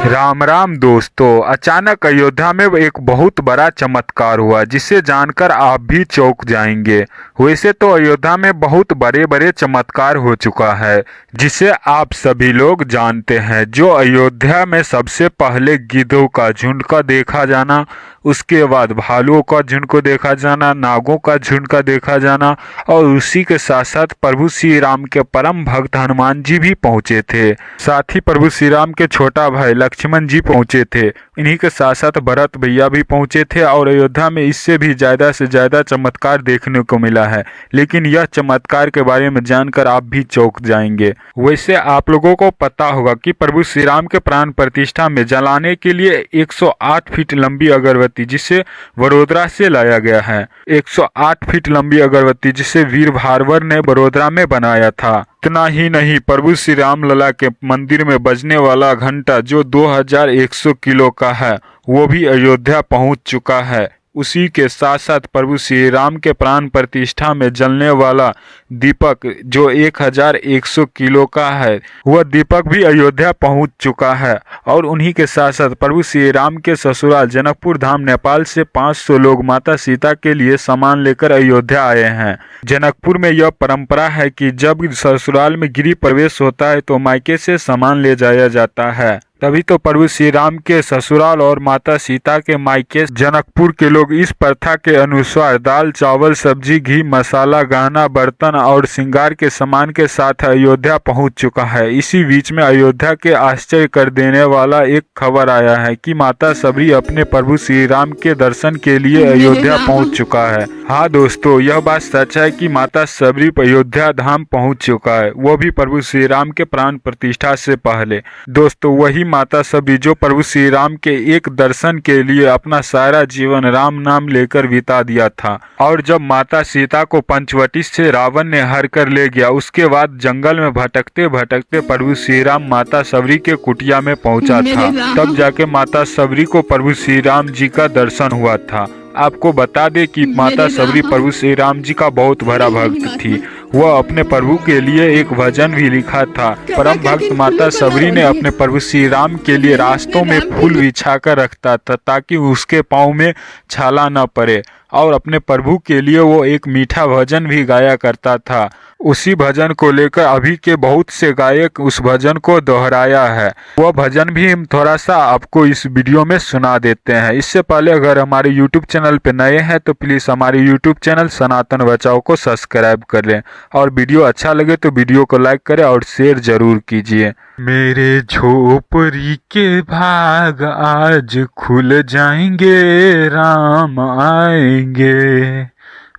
राम राम दोस्तों। अचानक अयोध्या में एक बहुत बड़ा चमत्कार हुआ जिसे जानकर आप भी चौंक जाएंगे। वैसे तो अयोध्या में बहुत बड़े बड़े चमत्कार हो चुका है जिसे आप सभी लोग जानते हैं। जो अयोध्या में सबसे पहले गिद्धों का झुंड का देखा जाना, उसके बाद भालुओं का झुंड को देखा जाना, नागों का झुंड का देखा जाना, और उसी के साथ साथ प्रभु श्री राम के परम भक्त हनुमान जी भी पहुंचे थे। साथ ही प्रभु श्री राम के छोटा भाई लक्ष्मण जी पहुंचे थे। इन्हीं के साथ साथ भरत भैया भी पहुंचे थे। और अयोध्या में इससे भी ज्यादा से ज्यादा चमत्कार देखने को मिला है, लेकिन यह चमत्कार के बारे में जानकर आप भी चौंक जाएंगे। वैसे आप लोगों को पता होगा कि प्रभु श्री राम के प्राण प्रतिष्ठा में जलाने के लिए 108 फीट लंबी अगरबत्ती जिसे वडोदरा से लाया गया है, 108 फीट लंबी अगरबत्ती जिसे वीर भार्गव ने वडोदरा में बनाया था। इतना ही नहीं, प्रभु श्री राम लला के मंदिर में बजने वाला घंटा जो 2100 किलो का है वो भी अयोध्या पहुंच चुका है। उसी के साथ साथ प्रभु श्री राम के प्राण प्रतिष्ठा में जलने वाला दीपक जो 1100 किलो का है वह दीपक भी अयोध्या पहुंच चुका है। और उन्हीं के साथ साथ प्रभु श्री राम के ससुराल जनकपुर धाम नेपाल से 500 लोग माता सीता के लिए सामान लेकर अयोध्या आए हैं। जनकपुर में यह परंपरा है कि जब ससुराल में गृह प्रवेश होता है तो मायके से सामान ले जाया जाता है। तभी तो प्रभु श्री राम के ससुराल और माता सीता के मायके जनकपुर के लोग इस प्रथा के अनुसार दाल चावल सब्जी घी मसाला गहना बर्तन और श्रृंगार के सामान के साथ अयोध्या पहुंच चुका है। इसी बीच में अयोध्या के आश्चर्य कर देने वाला एक खबर आया है कि माता सबरी अपने प्रभु श्री राम के दर्शन के लिए अयोध्या पहुंच चुका है। हाँ दोस्तों, यह बात सच है कि माता सबरी अयोध्या धाम पहुंच चुका है, वो भी प्रभु श्री राम के प्राण प्रतिष्ठा से पहले। दोस्तों, वही माता सबरी जो प्रभु श्री राम के एक दर्शन के लिए अपना सारा जीवन राम नाम लेकर बिता दिया था। और जब माता सीता को पंचवटी से रावण ने हर कर ले गया, उसके बाद जंगल में भटकते भटकते प्रभु श्री राम माता सबरी के कुटिया में पहुंचा था। तब जाके माता सबरी को प्रभु श्री राम जी का दर्शन हुआ था। आपको बता दे कि माता सबरी प्रभु श्री राम जी का बहुत बड़ा भक्त थी। वह अपने प्रभु के लिए एक भजन भी लिखा था। परम भक्त माता सबरी ने अपने प्रभु श्री राम के लिए रास्तों में फूल बिछाकर रखता था ताकि उसके पाँव में छाला न पड़े। और अपने प्रभु के लिए वो एक मीठा भजन भी गाया करता था। उसी भजन को लेकर अभी के बहुत से गायक उस भजन को दोहराया है। वह भजन भी हम थोड़ा सा आपको इस वीडियो में सुना देते हैं। इससे पहले अगर हमारे YouTube चैनल पे नए हैं तो प्लीज़ हमारे YouTube चैनल सनातन बचाओ को सब्सक्राइब कर लें, और वीडियो अच्छा लगे तो वीडियो को लाइक करें और शेयर जरूर कीजिए। मेरे झोपड़ी के भाग आज खुल जाएंगे, राम आएंगे।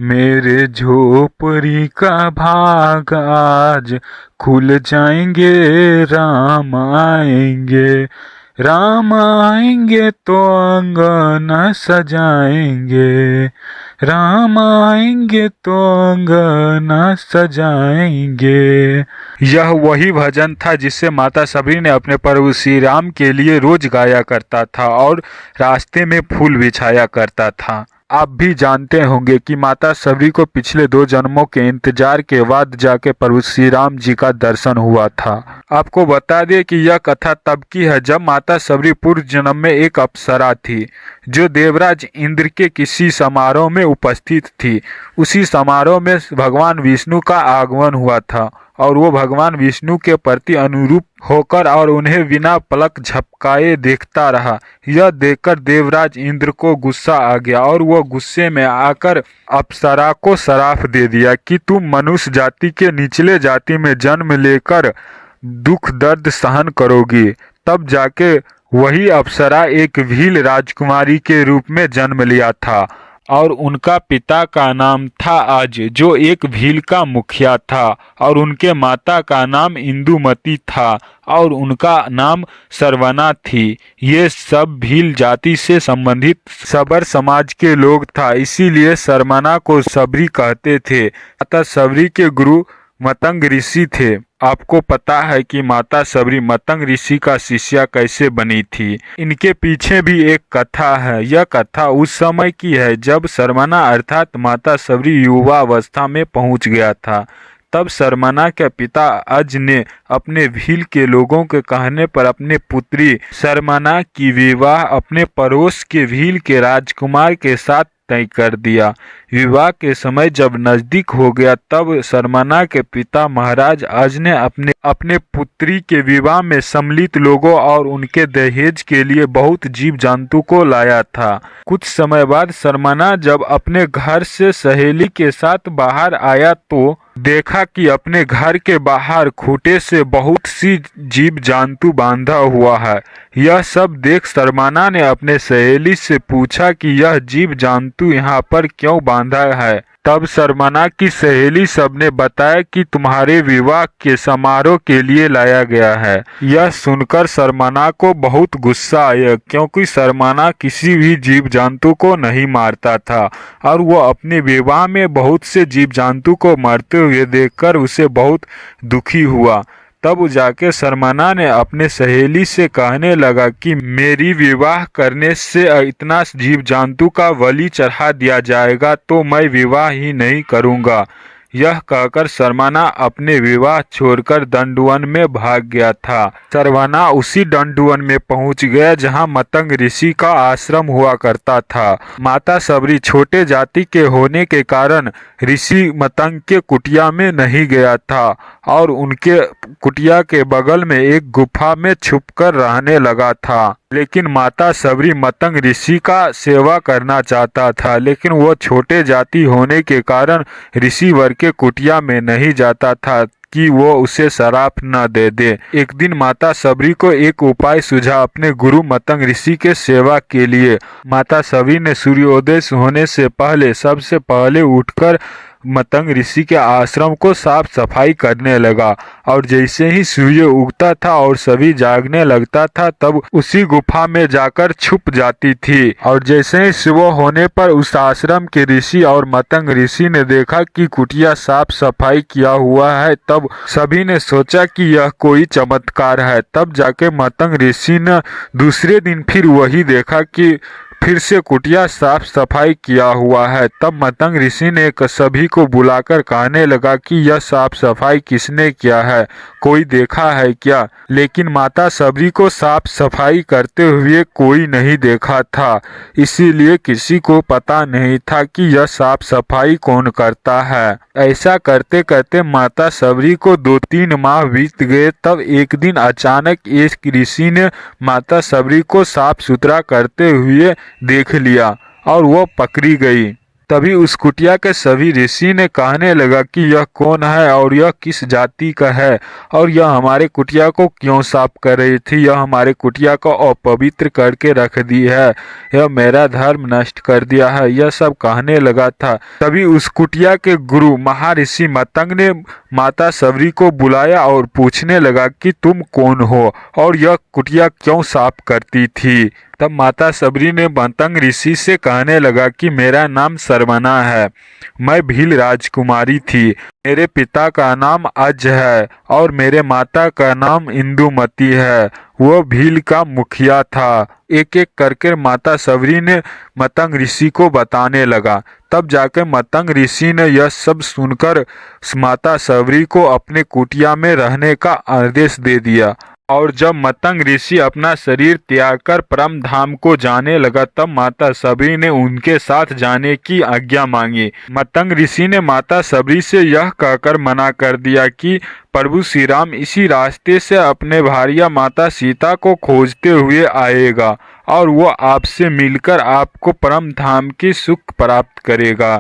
मेरे झोपड़ी का भाग आज खुल जाएंगे, राम आएंगे। राम आएंगे तो अंगना सजाएंगे, राम आएंगे तो अंगना सजाएंगे। यह वही भजन था जिसे माता सबरी ने अपने प्रभु श्री राम के लिए रोज गाया करता था और रास्ते में फूल बिछाया करता था। आप भी जानते होंगे कि माता सबरी को पिछले 2 जन्मों के इंतजार के बाद जाके प्रभु श्री राम जी का दर्शन हुआ था। आपको बता दें कि यह कथा तब की है जब माता सबरी पूर्व जन्म में एक अप्सरा थी जो देवराज इंद्र के किसी समारोह में उपस्थित थी। उसी समारोह में भगवान विष्णु का आगमन हुआ था और वो भगवान विष्णु के प्रति अनुरूप होकर और उन्हें बिना पलक झपकाए देखता रहा। यह देखकर देवराज इंद्र को गुस्सा आ गया और वह गुस्से में आकर अप्सरा को श्राप दे दिया कि तुम मनुष्य जाति के निचले जाति में जन्म लेकर दुख दर्द सहन करोगी। तब जाके वही अप्सरा एक भील राजकुमारी के रूप में जन्म लिया था और उनका पिता का नाम था आज जो एक भील का मुखिया था, और उनके माता का नाम इंदुमती था और उनका नाम सरवना थी। ये सब भील जाति से संबंधित सबर समाज के लोग था, इसीलिए सरमना को सबरी कहते थे। माता सबरी के गुरु मतंग ऋषि थे। आपको पता है कि माता सबरी मतंग ऋषि का शिष्या कैसे बनी थी। इनके पीछे भी एक कथा है। यह कथा उस समय की है जब सरमना अर्थात माता सबरी युवा अवस्था में पहुंच गया था। तब सरमना के पिता अज ने अपने भील के लोगों के कहने पर अपने पुत्री सरमना की विवाह अपने पड़ोस के भील के राजकुमार के साथ तय कर दिया। विवाह के समय जब नजदीक हो गया तब सरमना के पिता महाराज अज ने अपने पुत्री के विवाह में सम्मिलित लोगों और उनके दहेज के लिए बहुत जीव जंतु को लाया था। कुछ समय बाद सरमना जब अपने घर से सहेली के साथ बाहर आया तो देखा कि अपने घर के बाहर खूंटे से बहुत सी जीव जंतु बांधा हुआ है। यह सब देख सरमना ने अपने सहेली से पूछा कि यह जीव जंतु यहाँ पर क्यों बांधा है। तब सरमना की सहेली सबने बताया कि तुम्हारे विवाह के समारोह के लिए लाया गया है। यह सुनकर सरमना को बहुत गुस्सा आया, क्योंकि सरमना किसी भी जीव जंतु को नहीं मारता था और वह अपने विवाह में बहुत से जीव जंतु को मरते हुए देखकर उसे बहुत दुखी हुआ। तब जाके सरमना ने अपने सहेली से कहने लगा कि मेरी विवाह करने से इतना जीव जंतु का बलि चढ़ा दिया जाएगा तो मैं विवाह ही नहीं करूँगा। यह कहकर सरमना अपने विवाह छोड़कर दंडवन में भाग गया था। सरमना उसी दंडवन में पहुंच गया जहां मतंग ऋषि का आश्रम हुआ करता था। माता सबरी छोटे जाति के होने के कारण ऋषि मतंग के कुटिया में नहीं गया था और उनके कुटिया के बगल में एक गुफा में छुपकर रहने लगा था। लेकिन माता सबरी मतंग ऋषि का सेवा करना चाहता था, लेकिन वह छोटे जाति होने के कारण ऋषि वर के कुटिया में नहीं जाता था कि वो उसे शराप न दे दे। एक दिन माता सबरी को एक उपाय सूझा अपने गुरु मतंग ऋषि के सेवा के लिए। माता सबरी ने सूर्योदय होने से पहले सबसे पहले उठकर मतंग ऋषि के आश्रम को साफ सफाई करने लगा और जैसे ही सूर्य उगता था और सभी जागने लगता था तब उसी गुफा में जाकर छुप जाती थी। और जैसे ही सुबह होने पर उस आश्रम के ऋषि और मतंग ऋषि ने देखा कि कुटिया साफ सफाई किया हुआ है, तब सभी ने सोचा कि यह कोई चमत्कार है। तब जाके मतंग ऋषि ने दूसरे दिन फिर वही देखा कि फिर से कुटिया साफ सफाई किया हुआ है। तब मतंग ऋषि ने सभी को बुलाकर कहने लगा कि यह साफ सफाई किसने किया है, कोई देखा है क्या? लेकिन माता सबरी को साफ सफाई करते हुए कोई नहीं देखा था, इसीलिए किसी को पता नहीं था कि यह साफ सफाई कौन करता है। ऐसा करते करते माता सबरी को 2-3 माह बीत गए। तब एक दिन अचानक एक ऋषि ने माता सबरी को साफ सुथरा करते हुए देख लिया और वो पकड़ी गई। तभी उस कुटिया के सभी ऋषि ने कहने लगा कि यह कौन है और यह किस जाति का है और यह हमारे कुटिया को क्यों साफ कर रही थी, यह हमारे कुटिया को अपवित्र करके रख दी है, यह मेरा धर्म नष्ट कर दिया है, यह सब कहने लगा था। तभी उस कुटिया के गुरु महर्षि मतंग ने माता सबरी को बुलाया और पूछने लगा कि तुम कौन हो और यह कुटिया क्यों साफ करती थी। तब माता सबरी ने मतंग ऋषि से कहने लगा कि मेरा नाम सरमना है, मैं भील राजकुमारी थी, मेरे पिता का नाम अज है और मेरे माता का नाम इंदुमती है, वो भील का मुखिया था। एक एक करके माता सबरी ने मतंग ऋषि को बताने लगा। तब जाकर मतंग ऋषि ने यह सब सुनकर माता सबरी को अपने कुटिया में रहने का आदेश दे दिया। और जब मतंग ऋषि अपना शरीर त्याग कर परम धाम को जाने लगा तब माता सबरी ने उनके साथ जाने की आज्ञा मांगी। मतंग ऋषि ने माता सबरी से यह कहकर मना कर दिया कि प्रभु श्री राम इसी रास्ते से अपने भार्या माता सीता को खोजते हुए आएगा और वो आपसे मिलकर आपको परम धाम की सुख प्राप्त करेगा,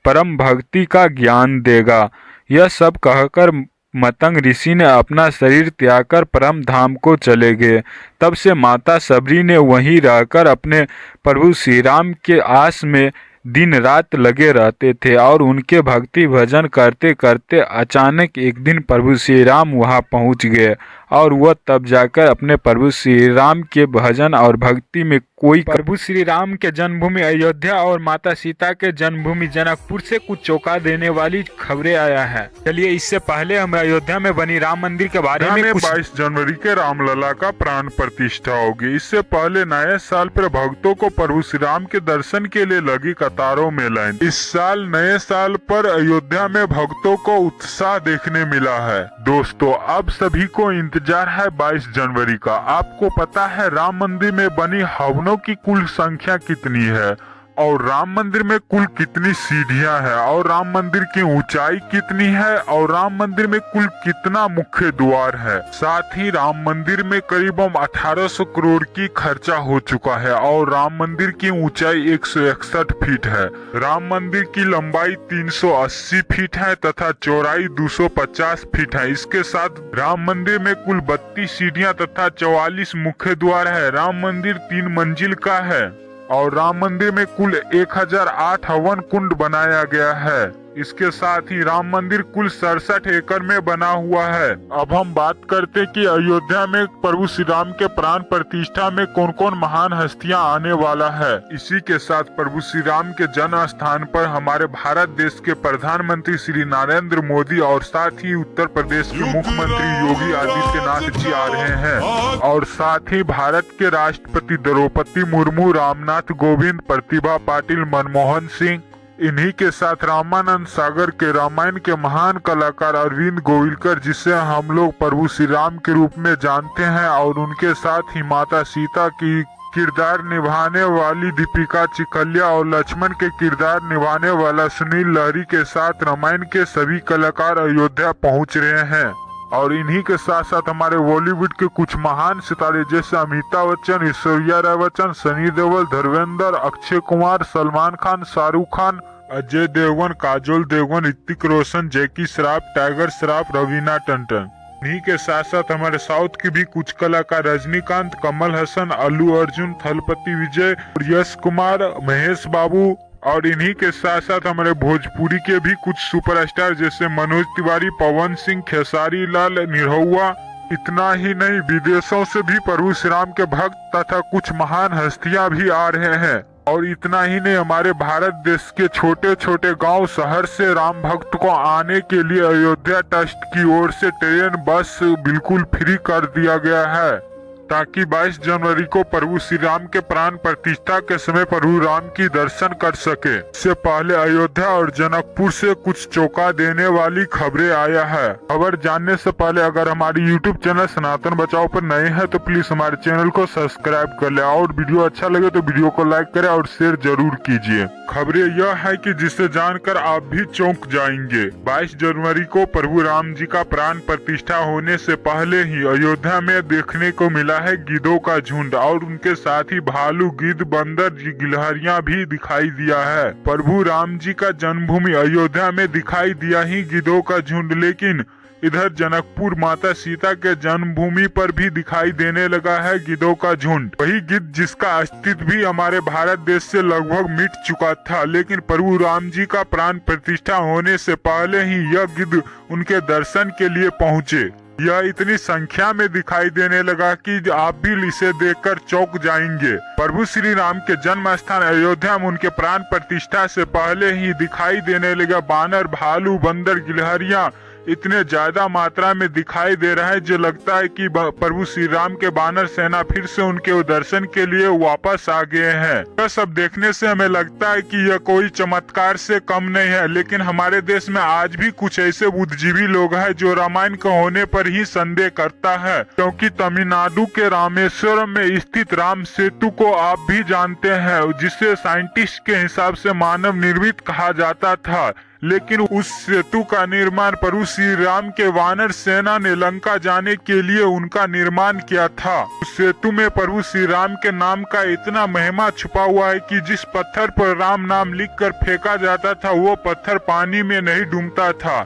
परम भक्ति का ज्ञान देगा। यह सब कहकर मतंग ऋषि ने अपना शरीर त्याग कर परम धाम को चले गए। तब से माता सबरी ने वहीं रहकर अपने प्रभु श्री राम के आस में दिन रात लगे रहते थे और उनके भक्ति भजन करते करते अचानक एक दिन प्रभु श्री राम वहां पहुंच गए और वह तब जाकर अपने प्रभु श्री राम के भजन और भक्ति में कोई प्रभु श्री राम के जन्मभूमि अयोध्या और माता सीता के जन्मभूमि जनकपुर से कुछ चौंका देने वाली खबरें आया है। चलिए इससे पहले हम अयोध्या में बनी राम मंदिर के बारे में 22 जनवरी के रामलला का प्राण प्रतिष्ठा होगी। इससे पहले नए साल पर भक्तों को प्रभु श्री राम के दर्शन के लिए लगी कतारों में लाइन। इस साल नए साल पर अयोध्या में भक्तों को उत्साह देखने मिला है। दोस्तों अब सभी को इंतजार है 22 जनवरी का। आपको पता है राम मंदिर में बनी हवनों की कुल संख्या कितनी है और राम मंदिर में कुल कितनी सीढ़ियां हैं और राम मंदिर की ऊंचाई कितनी है और राम मंदिर में कुल कितना मुख्य द्वार है। साथ ही राम मंदिर में करीबन 1800 करोड़ की खर्चा हो चुका है और राम मंदिर की ऊंचाई 161 फीट है। राम मंदिर की लंबाई 380 फीट है तथा चौड़ाई 250 फीट है। इसके साथ राम मंदिर में कुल 32 सीढ़ियां तथा 44 मुख्य द्वार है। राम मंदिर 3 मंजिल का है और राम मंदिर में कुल 1008 हवन कुंड बनाया गया है। इसके साथ ही राम मंदिर कुल 67 एकड़ में बना हुआ है। अब हम बात करते कि अयोध्या में प्रभु श्री राम के प्राण प्रतिष्ठा में कौन कौन महान हस्तियां आने वाला है। इसी के साथ प्रभु श्री राम के जन्म स्थान पर हमारे भारत देश के प्रधानमंत्री श्री नरेंद्र मोदी और साथ ही उत्तर प्रदेश के मुख्यमंत्री योगी आदित्यनाथ जी आ रहे हैं और साथ ही भारत के राष्ट्रपति द्रौपदी मुर्मू, रामनाथ कोविंद, प्रतिभा पाटिल, मनमोहन सिंह। इन्हीं के साथ रामानंद सागर के रामायण के महान कलाकार अरविंद गोविलकर, जिसे हम लोग प्रभु श्री राम के रूप में जानते हैं, और उनके साथ ही माता सीता की किरदार निभाने वाली दीपिका चिखलिया और लक्ष्मण के किरदार निभाने वाला सुनील लहरी के साथ रामायण के सभी कलाकार अयोध्या पहुंच रहे हैं। और इन्हीं के साथ साथ हमारे बॉलीवुड के कुछ महान सितारे जैसे अमिताभ बच्चन, ऐश्वर्या राय बच्चन, सनी देओल, धर्मेंद्र, अक्षय कुमार, सलमान खान, शाहरुख खान, अजय देवगन, काजोल देवगन, ऋतिक रोशन, जैकी श्रॉफ, टाइगर श्रॉफ, रवीना टंडन। इन्हीं के साथ साथ हमारे साउथ के भी कुछ कलाकार रजनीकांत, कमल हसन, अल्लू अर्जुन, थलपति विजय, यश कुमार, महेश बाबू। और इन्हीं के साथ साथ हमारे भोजपुरी के भी कुछ सुपरस्टार जैसे मनोज तिवारी, पवन सिंह, खेसारी लाल, निरहुआ। इतना ही नहीं, विदेशों से भी प्रभु श्री राम के भक्त तथा कुछ महान हस्तियां भी आ रहे हैं। और इतना ही नहीं, हमारे भारत देश के छोटे छोटे गांव शहर से राम भक्त को आने के लिए अयोध्या ट्रस्ट की ओर से ट्रेन बस बिल्कुल फ्री कर दिया गया है, ताकि 22 जनवरी को प्रभु श्री राम के प्राण प्रतिष्ठा के समय प्रभु राम की दर्शन कर सके। इससे पहले अयोध्या और जनकपुर से कुछ चौंका देने वाली खबरें आया है। खबर जानने से पहले अगर हमारी YouTube चैनल सनातन बचाओ पर नए हैं तो प्लीज हमारे चैनल को सब्सक्राइब कर ले और वीडियो अच्छा लगे तो वीडियो को लाइक करें और शेयर जरूर कीजिए। खबरें यह है कि जिसे जानकर आप भी चौंक जाएंगे। 22 जनवरी को प्रभु राम जी का प्राण प्रतिष्ठा होने से पहले ही अयोध्या में देखने को मिला है गिद्धों का झुंड और उनके साथ ही भालू, गिद्ध, बंदर, गिलहरियां भी दिखाई दिया है। प्रभु राम जी का जन्मभूमि अयोध्या में दिखाई दिया ही गिद्धों का झुंड, लेकिन इधर जनकपुर माता सीता के जन्मभूमि पर भी दिखाई देने लगा है गिद्धों का झुंड। वही गिद्ध जिसका अस्तित्व भी हमारे भारत देश से लगभग मिट चुका था, लेकिन प्रभु राम जी का प्राण प्रतिष्ठा होने से पहले ही यह गिद्ध उनके दर्शन के लिए पहुँचे। यह इतनी संख्या में दिखाई देने लगा कि आप भी इसे देखकर चौंक जाएंगे। प्रभु श्री राम के जन्म स्थान अयोध्या में उनके प्राण प्रतिष्ठा से पहले ही दिखाई देने लगा बानर, भालू, बंदर, गिलहरियां इतने ज्यादा मात्रा में दिखाई दे रहा है जो लगता है कि प्रभु श्री राम के बानर सेना फिर से उनके दर्शन के लिए वापस आ गए हैं। यह सब देखने से हमें लगता है कि यह कोई चमत्कार से कम नहीं है, लेकिन हमारे देश में आज भी कुछ ऐसे बुद्धिजीवी लोग हैं जो रामायण के होने पर ही संदेह करता है, क्योंकि तमिलनाडु के रामेश्वरम में स्थित राम सेतु को आप भी जानते हैं, जिसे साइंटिस्ट के हिसाब से मानव निर्मित कहा जाता था, लेकिन उस सेतु का निर्माण प्रभु श्री राम के वानर सेना ने लंका जाने के लिए उनका निर्माण किया था। उस सेतु में प्रभु श्री राम के नाम का इतना महिमा छुपा हुआ है कि जिस पत्थर पर राम नाम लिखकर फेंका जाता था वो पत्थर पानी में नहीं डूबता था,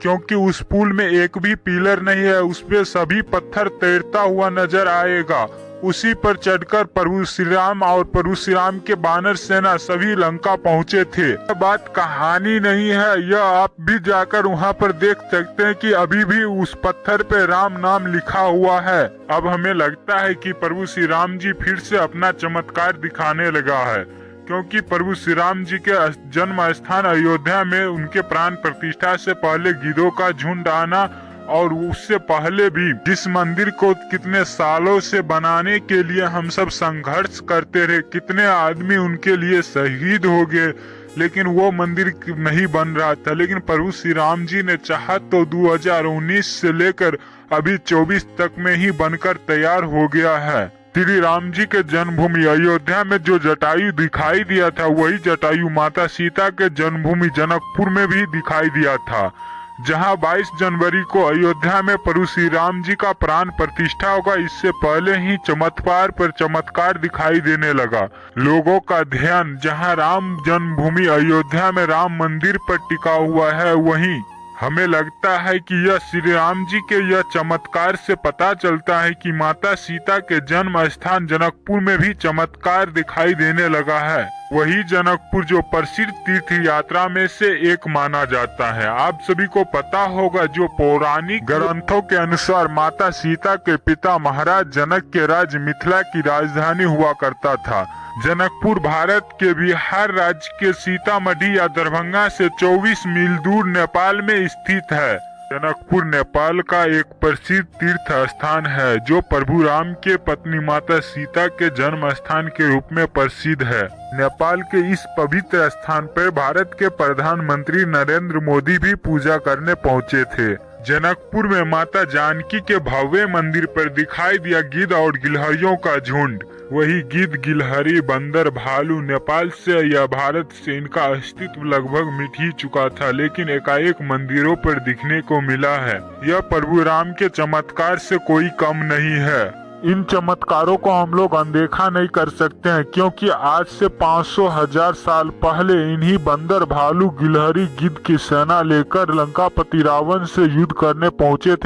क्योंकि उस पुल में एक भी पिलर नहीं है, उस पे सभी पत्थर तैरता हुआ नजर आएगा। उसी पर चढ़कर प्रभु श्री राम और प्रभु श्री राम के वानर सेना सभी लंका पहुंचे थे। यह बात कहानी नहीं है, यह आप भी जाकर वहां पर देख सकते हैं कि अभी भी उस पत्थर पे राम नाम लिखा हुआ है। अब हमें लगता है कि प्रभु श्री राम जी फिर से अपना चमत्कार दिखाने लगा है, क्योंकि प्रभु श्री राम जी के जन्म स्थान अयोध्या में उनके प्राण प्रतिष्ठा से पहले गिद्धों का झुंड आना और उससे पहले भी जिस मंदिर को कितने सालों से बनाने के लिए हम सब संघर्ष करते रहे, कितने आदमी उनके लिए शहीद हो गए, लेकिन वो मंदिर नहीं बन रहा था। लेकिन प्रभु श्री राम जी ने चाहा तो 2019 से लेकर अभी 24 तक में ही बनकर तैयार हो गया है। श्री राम जी के जन्मभूमि अयोध्या में जो जटायु दिखाई दिया था, वही जटायु माता सीता के जन्मभूमि जनकपुर में भी दिखाई दिया था, जहां 22 जनवरी को अयोध्या में प्रभु श्री राम जी का प्राण प्रतिष्ठा होगा। इससे पहले ही चमत्कार पर चमत्कार दिखाई देने लगा। लोगों का ध्यान जहां राम जन्मभूमि अयोध्या में राम मंदिर पर टिका हुआ है, वहीं हमें लगता है कि यह श्री राम जी के यह चमत्कार से पता चलता है कि माता सीता के जन्म स्थान जनकपुर में भी चमत्कार दिखाई देने लगा है। वही जनकपुर जो प्रसिद्ध तीर्थ यात्रा में से एक माना जाता है। आप सभी को पता होगा, जो पौराणिक ग्रंथों के अनुसार माता सीता के पिता महाराज जनक के राज्य मिथिला की राजधानी हुआ करता था। जनकपुर भारत के बिहार राज्य के सीतामढ़ी या दरभंगा से 24 मील दूर नेपाल में स्थित है। जनकपुर नेपाल का एक प्रसिद्ध तीर्थ स्थान है, जो प्रभु राम के पत्नी माता सीता के जन्म स्थान के रूप में प्रसिद्ध है। नेपाल के इस पवित्र स्थान पर भारत के प्रधानमंत्री नरेंद्र मोदी भी पूजा करने पहुंचे थे। जनकपुर में माता जानकी के भव्य मंदिर पर दिखाई दिया गिद्ध और गिलहरियों का झुंड। वही गिद्ध, गिलहरी, बंदर, भालू नेपाल से या भारत से इनका अस्तित्व लगभग मिट ही चुका था, लेकिन एकाएक मंदिरों पर दिखने को मिला है। यह प्रभु राम के चमत्कार से कोई कम नहीं है। इन चमत्कारों को हम लोग अनदेखा नहीं कर सकते हैं, क्योंकि आज से 500,000 साल पहले इन्हीं बंदर, भालू, गिलहरी, गिद्ध की सेना लेकर लंकापति रावण से युद्ध करने पहुंचे थे।